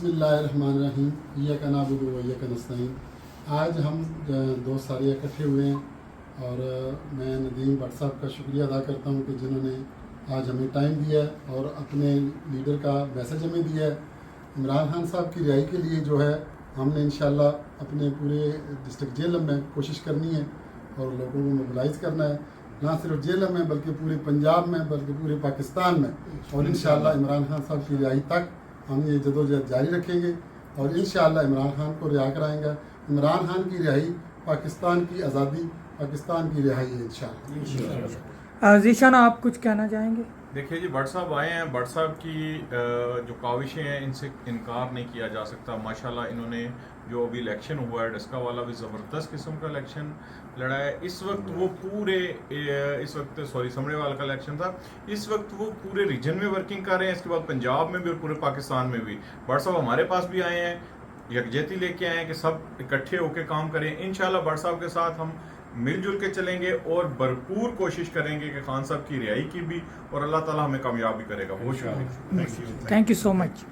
بسم اللہ الرحمن الرحیم ایاک نعبد و ایاک نستعین۔ آج ہم دوست سارے اکٹھے ہوئے ہیں اور میں ندیم بٹ صاحب کا شکریہ ادا کرتا ہوں کہ جنہوں نے آج ہمیں ٹائم دیا ہے اور اپنے لیڈر کا میسج ہمیں دیا ہے۔ عمران خان صاحب کی رہائی کے لیے جو ہے ہم نے انشاءاللہ اپنے پورے ڈسٹرکٹ جیل میں کوشش کرنی ہے اور لوگوں کو موبلائز کرنا ہے، نہ صرف جیل میں بلکہ پورے پنجاب میں بلکہ پورے پاکستان میں، اور انشاءاللہ عمران خان صاحب کی رہائی تک ہم یہ جدوجہد جاری رکھیں گے اور انشاءاللہ عمران خان کو رہا کرائیں گا۔ عمران خان کی رہائی پاکستان کی آزادی، پاکستان کی رہائی ہے انشاءاللہ۔ ذیشان آپ کچھ کہنا چاہیں گے؟ دیکھیے جی، بٹ صاحب آئے ہیں، بٹ صاحب کی جو کاوشیں ہیں ان سے انکار نہیں کیا جا سکتا۔ ماشاءاللہ انہوں نے جو ابھی الیکشن ہوا ہے ڈسکا والا بھی زبردست قسم کا الیکشن لڑا ہے۔ اس وقت وہ سمڑے والا کا الیکشن تھا، اس وقت وہ پورے ریجن میں ورکنگ کر رہے ہیں، اس کے بعد پنجاب میں بھی اور پورے پاکستان میں بھی۔ بٹ صاحب ہمارے پاس بھی آئے ہیں، یکجہتی لے کے آئے ہیں کہ سب اکٹھے ہو کے کام کریں۔ انشاءاللہ بٹ صاحب کے ساتھ ہم مل جل کے چلیں گے اور بھرپور کوشش کریں گے کہ خان صاحب کی رہائی کی بھی، اور اللہ تعالیٰ ہمیں کامیاب بھی کرے گا۔ بہت شکریہ، تھینک یو سو مچ۔